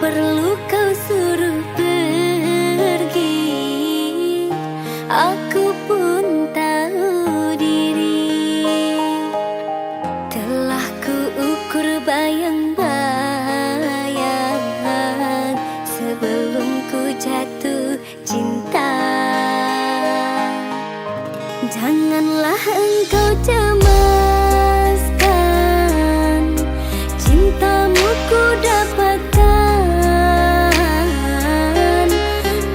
perlu kau suruh pergi, aku pun tahu diri. Telah ku ukur bayang-bayang sebelum ku jatuh cinta. Janganlah engkau cemaskan, cintamu ku dapatkan.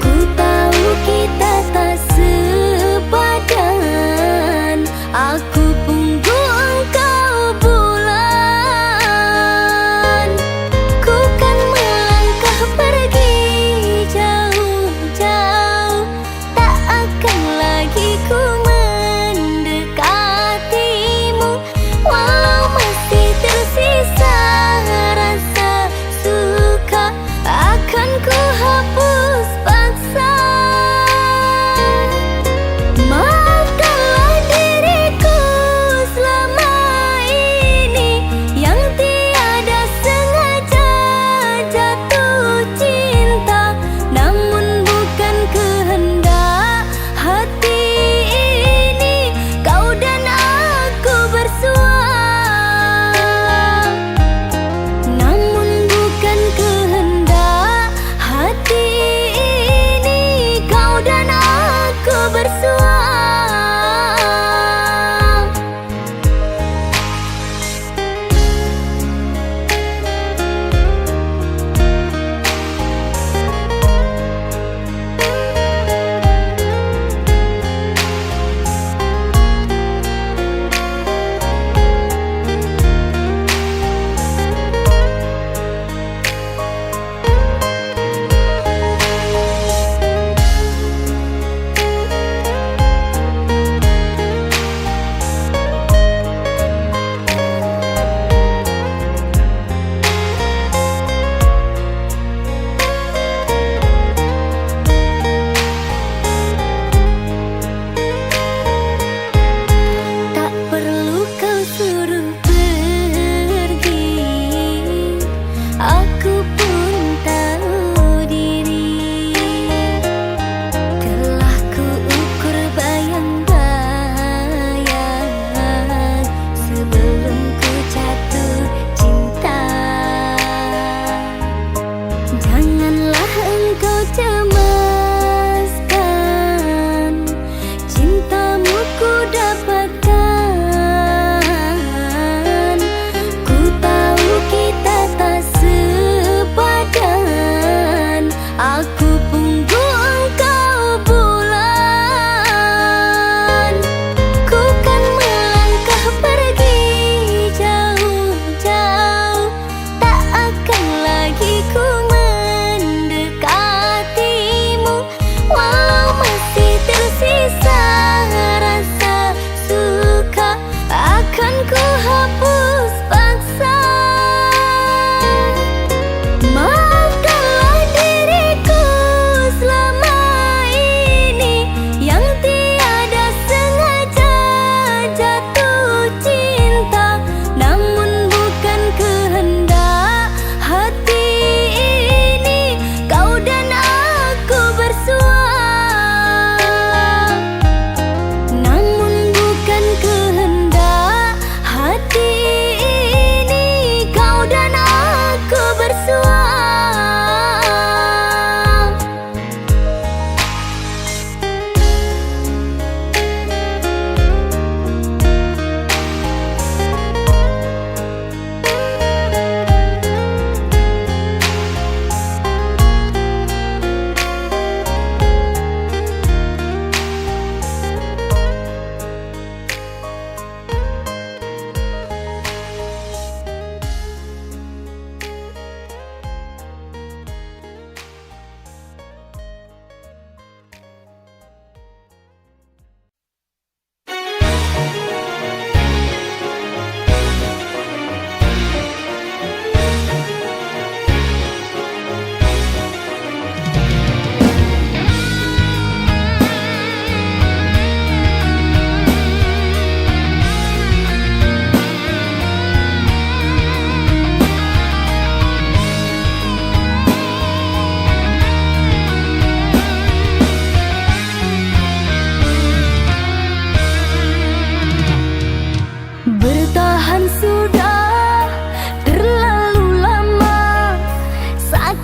Ku tahu kita tak sepadan, aku punggu engkau bulan. Ku kan melangkah pergi jauh-jauh, tak akan lagi ku mendekatimu. Walau masih tersisa rasa suka, akan ku hapus paksa. Maafkanlah diriku selama ini yang tiada sengaja jatuh cinta, namun bukan kehendak hati ini kau dan aku bersua. Namun bukan kehendak hati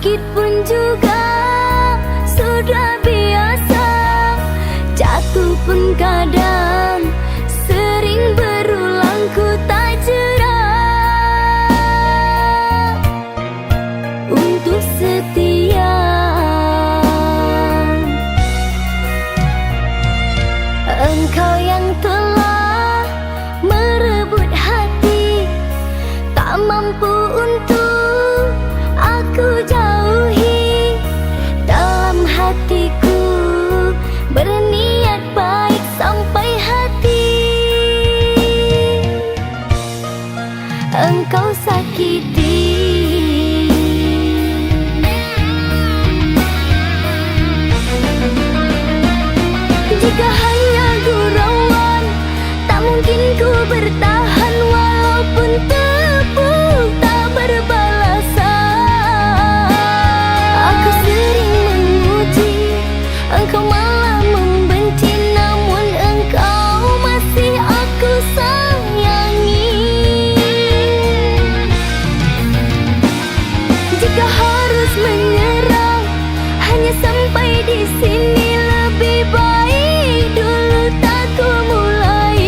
sakit pun juga sudah biasa, jatuh pun kadang sering berulang, ku tak jerah untuk setia. Engkau yang telah merebut hati, tak mampu untuk aku jauhi. Dalam hatiku berniat baik sampai hati engkau sakiti. Jika hanya gurauan, tak mungkin ku bertahan, walaupun tepuk tak berbalasan. Aku sering memuji, engkau malah membenci, namun engkau masih aku sayangi. Jika harus menyerah, hanya sampai di sini, lebih baik dulu tak ku mulai.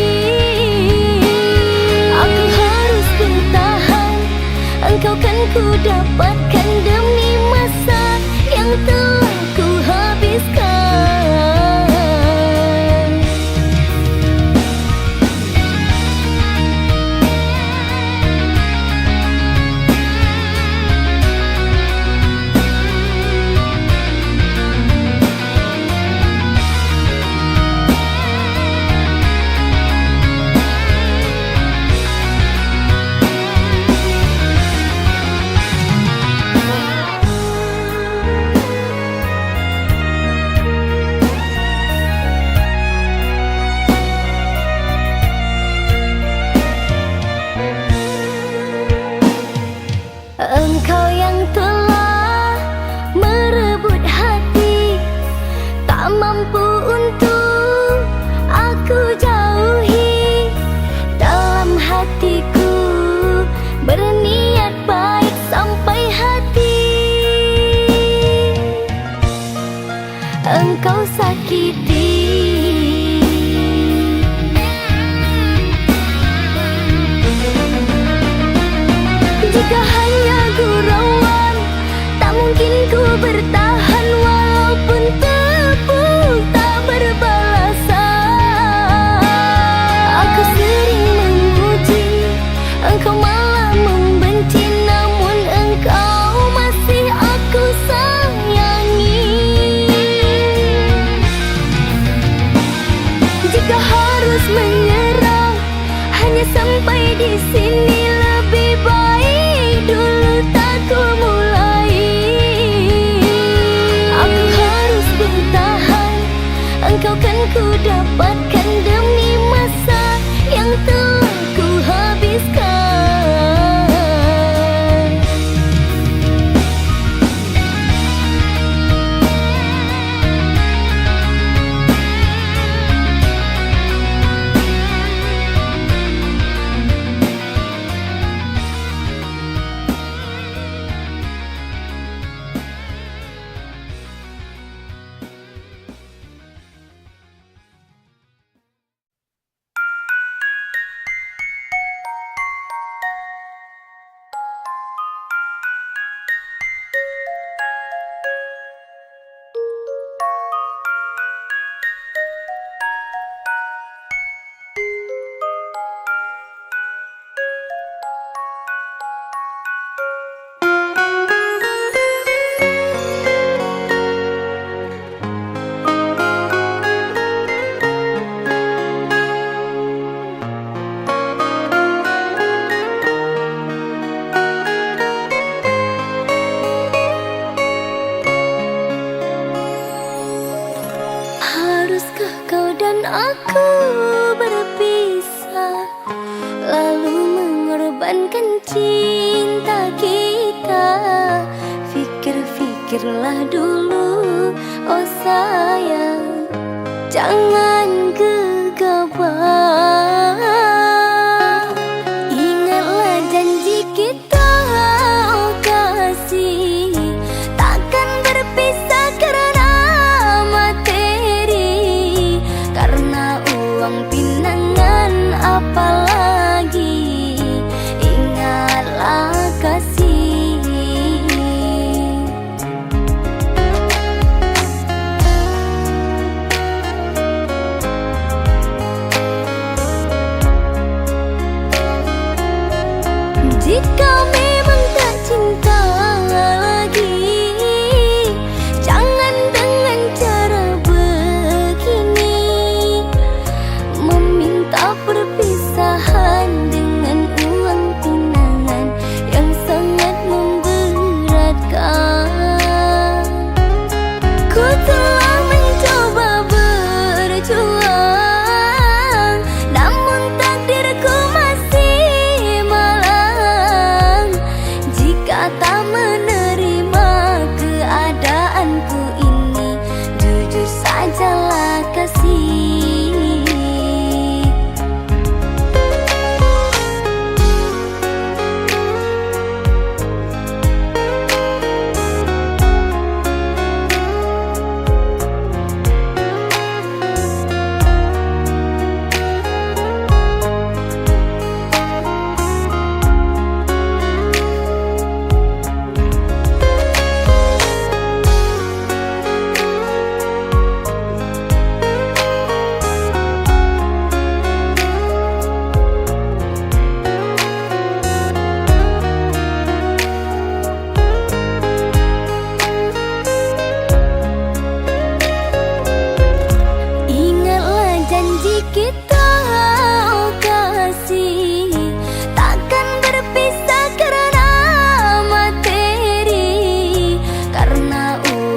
Aku harus bertahan, engkau kan ku dapatkan demi masa yang telah ku habiskan. Engkau yang telah merebut hati, tak mampu untuk aku jauhi. Dalam hatiku berniat baik sampai hati engkau sakiti. Jika hanya gurauan, tak mungkin ku bertahan, walaupun tepuk tak berbalasan. Aku sering memuji, engkau malah membenci, namun engkau masih aku sayangi. Jika harus menyerah, hanya sampai di sini, lebih baik dulu tak ku mulai. Aku harus bertahan, engkau kan ku dapatkan demi masa yang telah ku habiskan. aku berpisah, lalu mengorbankan cinta kita. Fikir-fikirlah dulu, oh sayang, jangan gegabah. Ingatlah janji kita, oh kasih,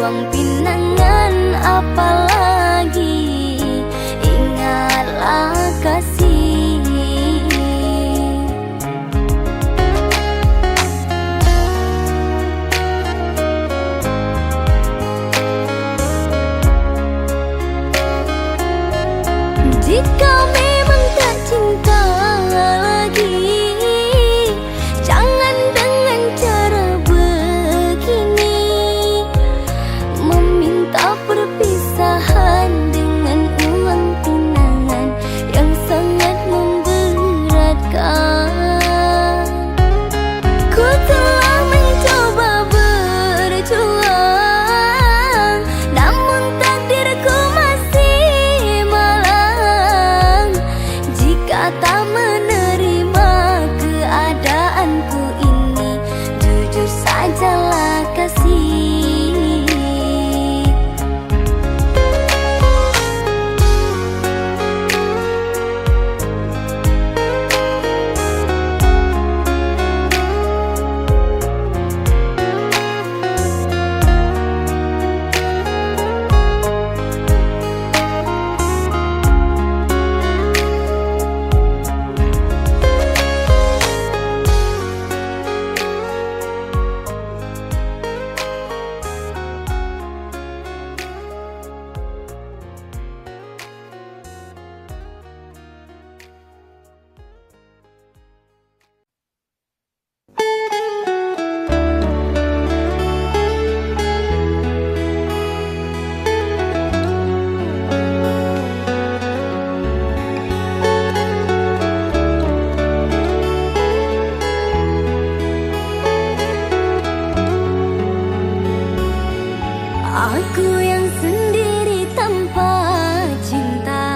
ruang pinangan, apalagi ingatlah kasih. Jika memang tak cinta lagi, jangan dengan cara begini, meminta perpisahan dengan uang tunangan yang sangat memberatkan. Ku telah mencoba berjuang, namun takdirku masih malang. Jika tak menerima keadaanku ini, jujur sajalah kasih. Aku yang sendiri tanpa cinta,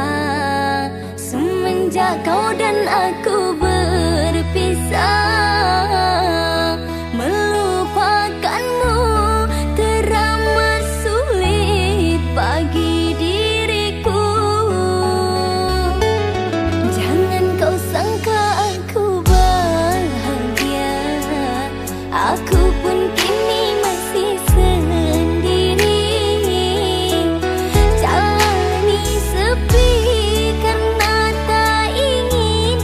semenjak kau dan aku berpisah. Melupakanmu teramat sulit bagi diriku. Jangan kau sangka aku bahagia, aku pun kini masih sendiri. Jalani sepi karena tak ingin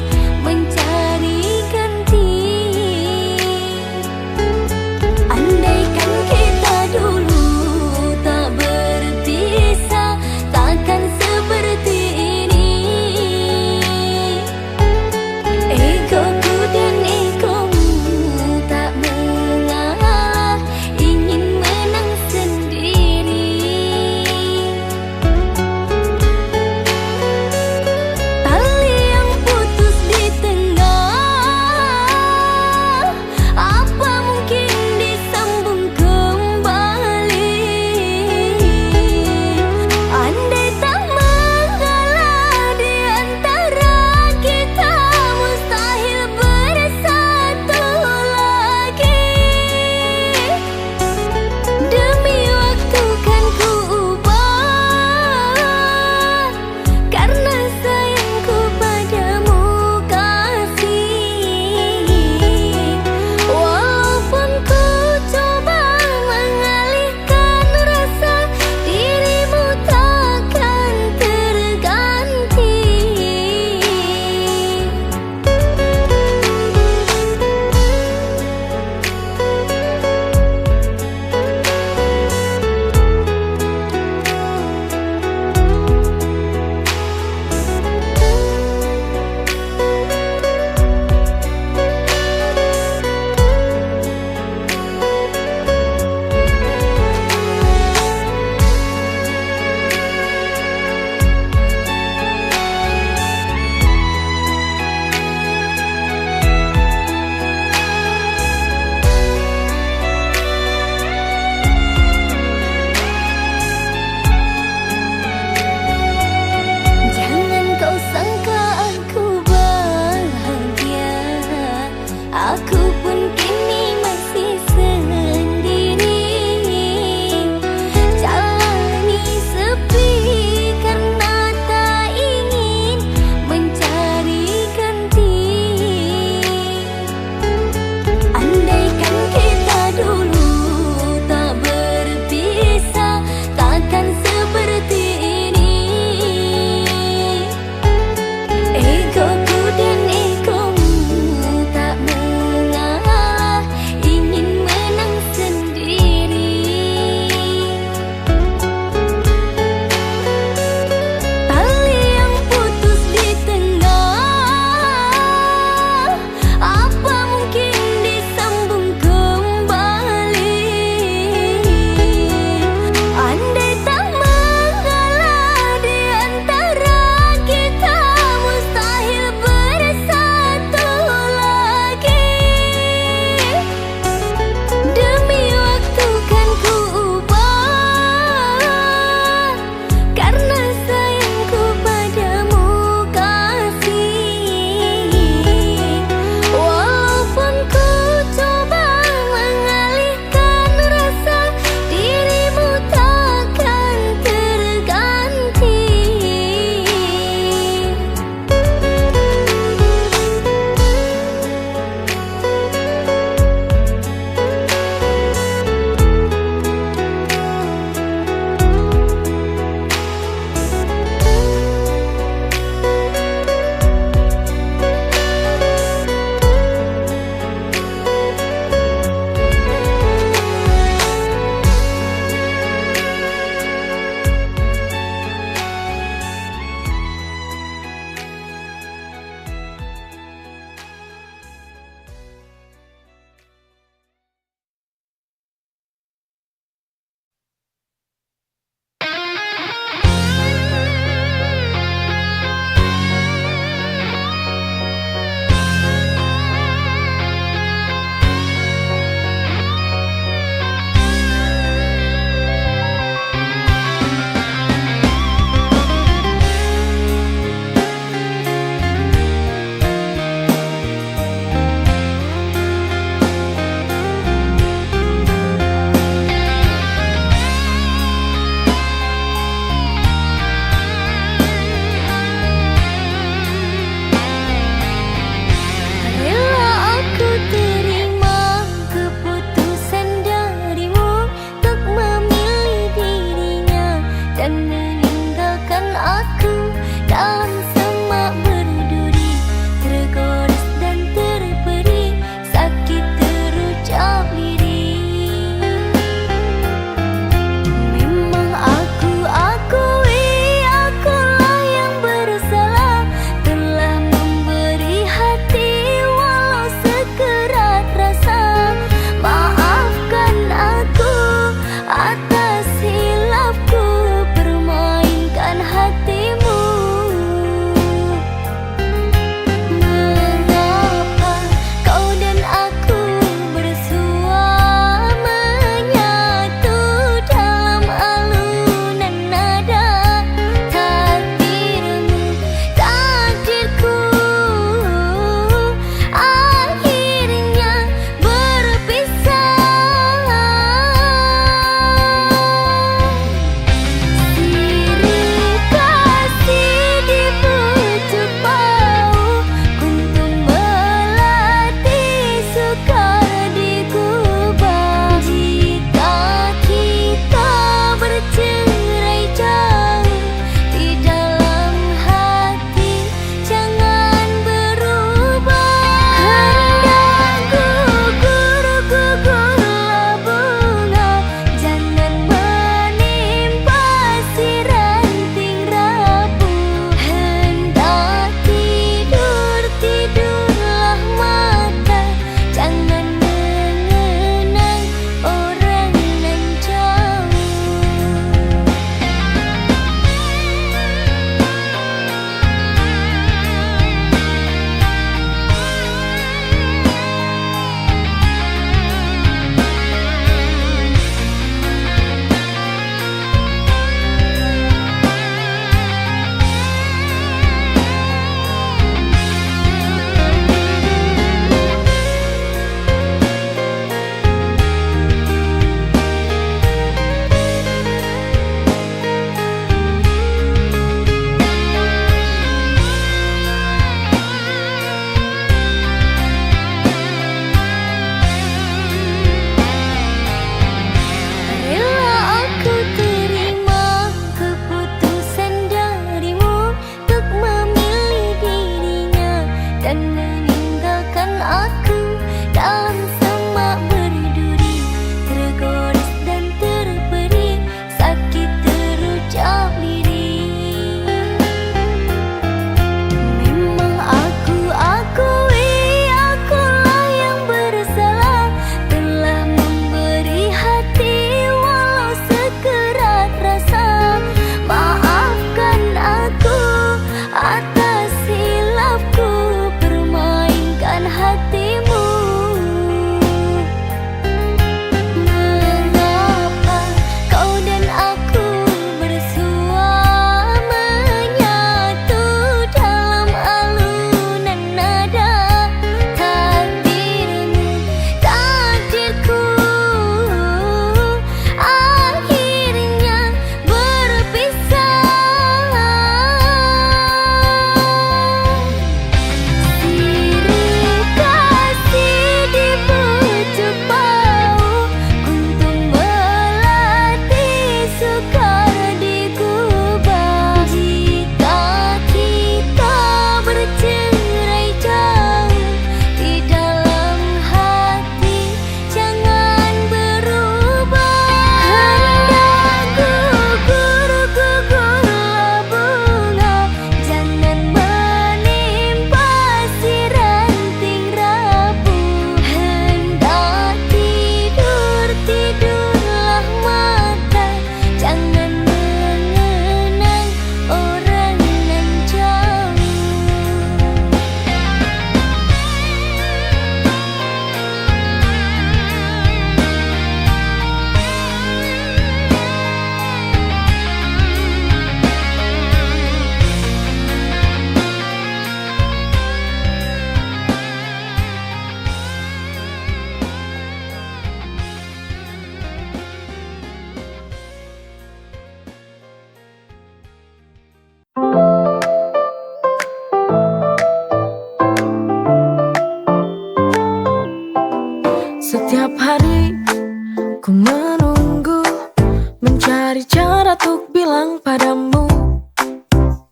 Cari cara untuk bilang padamu,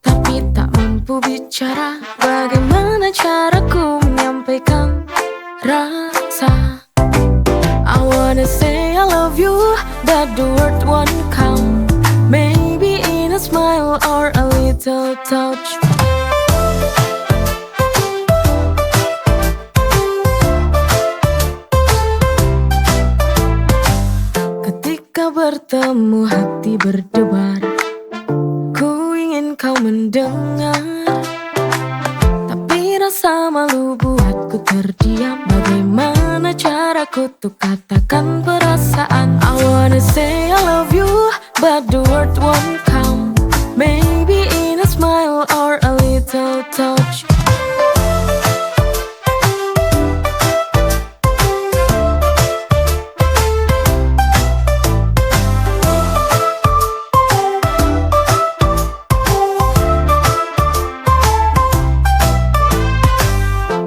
tapi tak mampu bicara. Bagaimana caraku menyampaikan rasa? I wanna say I love you, but the word won't come. Maybe in a smile or a little touch. Ketika bertemu hati berdebar, ku ingin kau mendengar, tapi rasa malu buatku terdiam. Bagaimana caraku untuk katakan perasaan? I wanna say I love you, but the word won't come. Maybe in a smile or a little touch.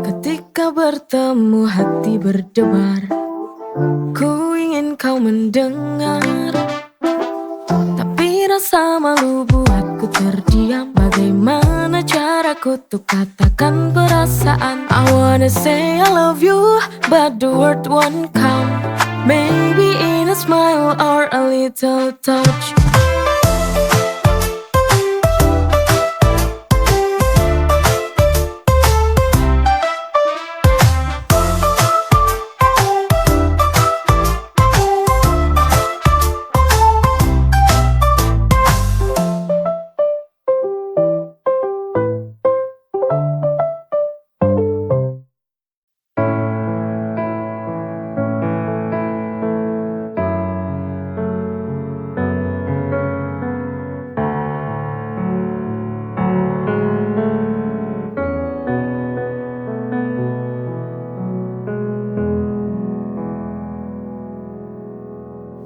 Ketika bertemu hati berdebar, ku ingin kau mendengar, tapi rasa malu buatku terdiam. Bagaimana caraku untuk katakan perasaan? I wanna say I love you, but the word won't come. Maybe in a smile or a little touch.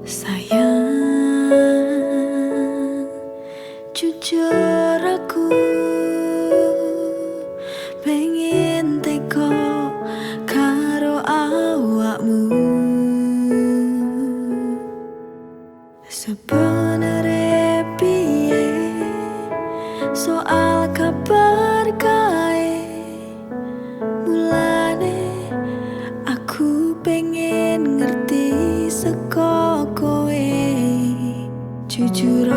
Sayang, jujur aku pengen teko karo awakmu. Sebenere piye soal kabar kae, mulane aku pengen ngerti seko kowe. Jujur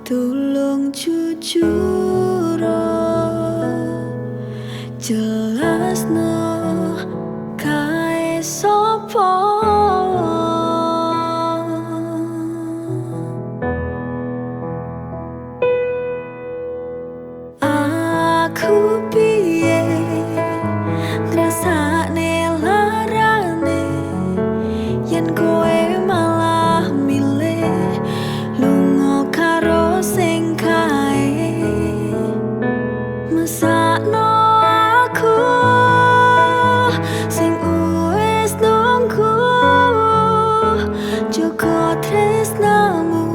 tolong jujur, jelasno kae sopo. Aku piye ngrasakne larane yen kowe malah milih lunga karo sing kae. Mesakno aku sing wis nunggu, jaga tresnamu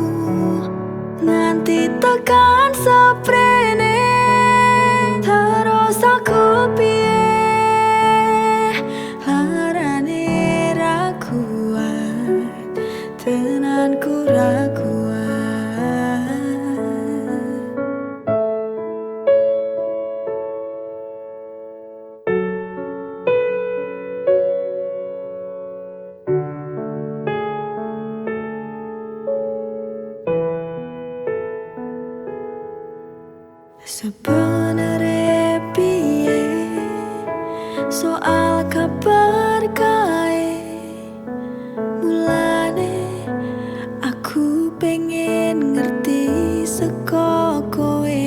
nganti tekan seprene. Terus aku piye larane ra kuat, tenanku ra kuat. Sebenere piye soal kabar kae, mulane aku pengen ngerti seko kowe.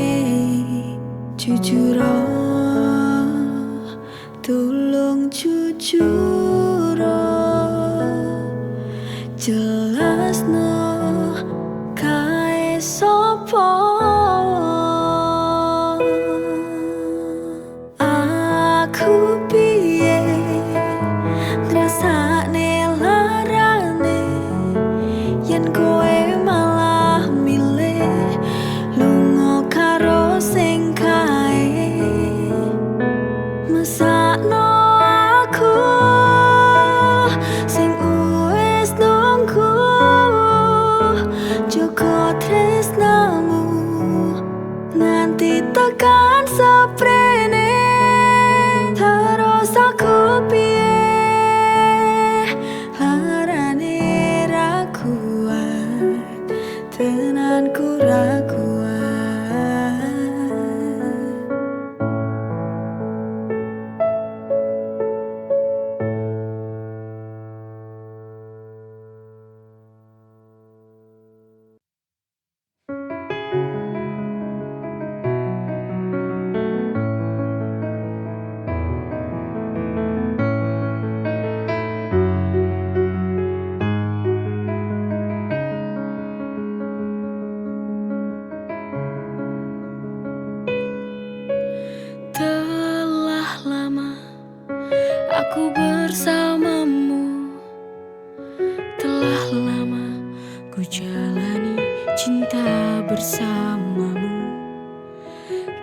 Jujur tolong jujur, jelasno kae sopo. Aku piye ngrasakne larane yen kowe malah milih lunga karo sing kae. Mesakno aku sing wis nunggu, Telah lama aku bersamamu, telah lama ku jalani cinta bersamamu.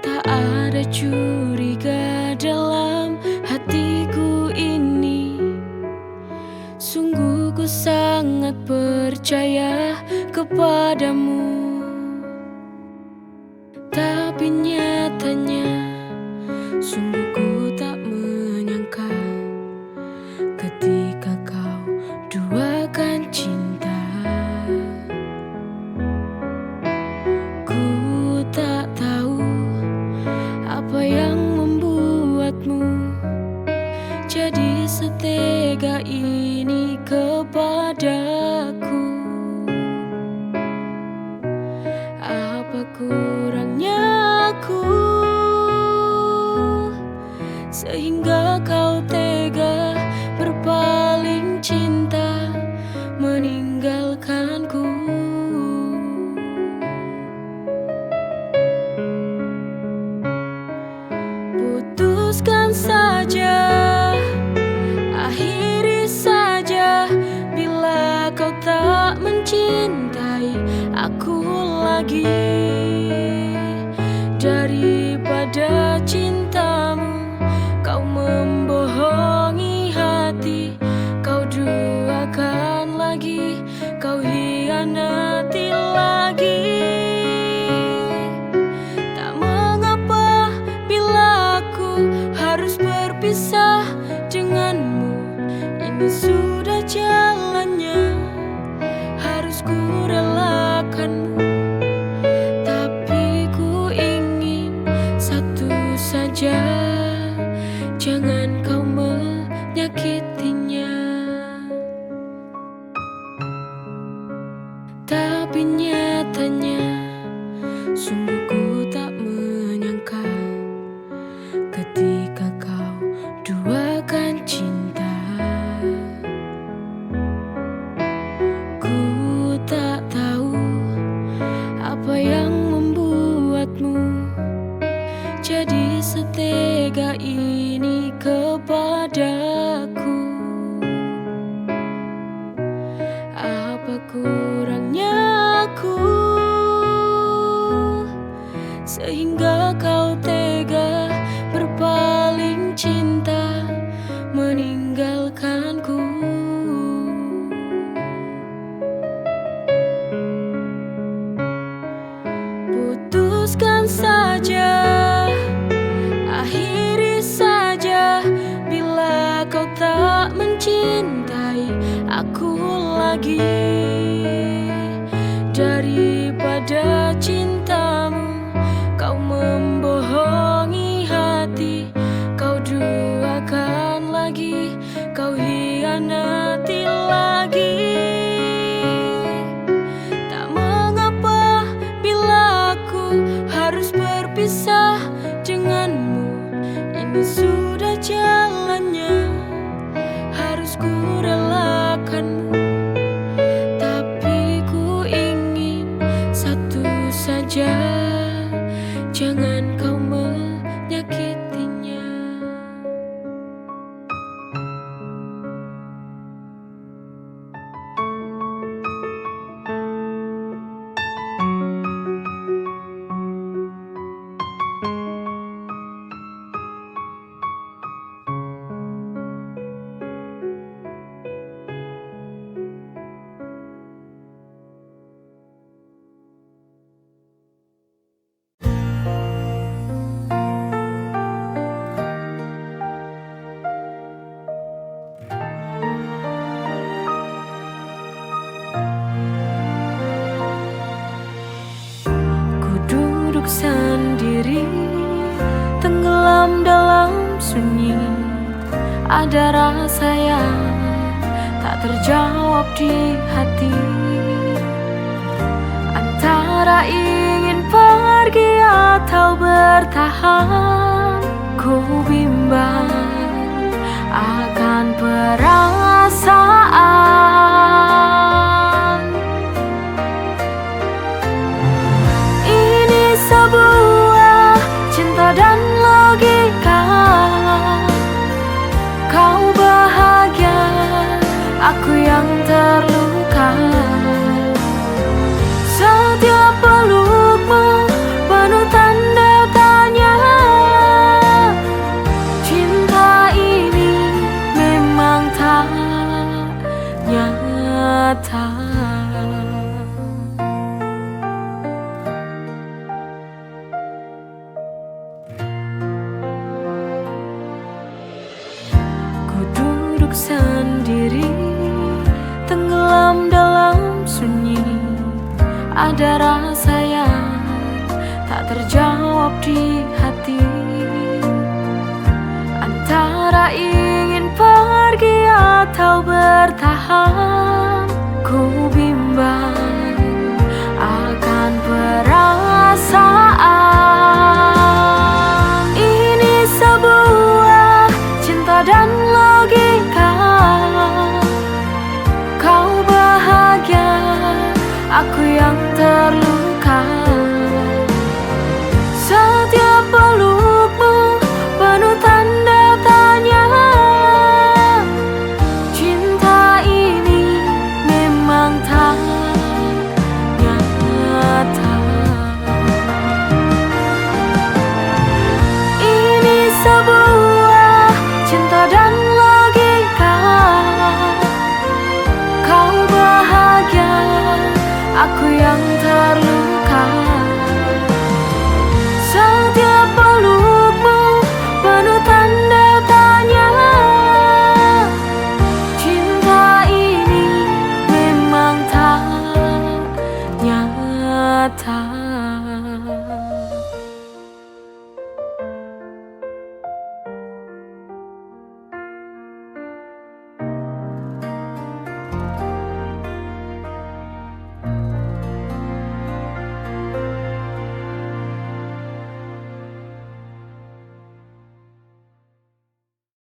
Tak ada curiga dalam hatiku ini, sungguh ku sangat percaya kepadamu. Tapi nyatanya sungguh ku tak menyangka ketika kau duakan cinta. Ku tak tahu apa yang membuatmu jadi setega ini kepadaku. Apa kurangnya aku sehingga kau tega berpaling cinta meninggalkanku. Putuskan saja, akhiri saja bila kau tak mencintai aku lagi. Daripada cintamu kau membohongi hati, kau duakan lagi, kau hianati lagi. Tak mengapa bila aku harus berpisah denganmu, ini sudah jalannya, harus ku relakanmu. Tapi ku ingin satu saja, jangan kau menyakitinya. Tapi nyatanya sungguh ku tak menyangka ketika kau duakan cinta. Ku tak tahu apa yang membuatmu jadi setega ini kepadaku. Apa kurangnya aku sehingga kau tega berpaling cinta meninggalkanku. Putuskan saja, akhiri saja bila kau tak mencintai aku lagi. Daripada cintamu kau membohongi hati, kau duakan lagi, kau hianati lagi. Tak mengapa bila aku harus berpisah denganmu, ini sudah jalannya, harus ku relakanmu. Tapi ku ingin satu saja, jangan kau menyakitinya. sendiri, tenggelam dalam sunyi. Ada rasa yang tak terjawab di hati, antara ingin pergi atau bertahan. Ku bimbang akan perasaan ini, sebuah cinta dan logika. Kau bahagia, aku yang terluka. Setiap pelukmu penuh tanda tanya. Cinta ini memang tak nyata. Ku duduk sendiri, tenggelam dalam sunyi. Ada rasa yang tak terjawab di hati, antara ingin pergi atau bertahan. Ku bimbang akan perasaan ini, sebuah cinta dan logika. Kau bahagia, aku yang terluka.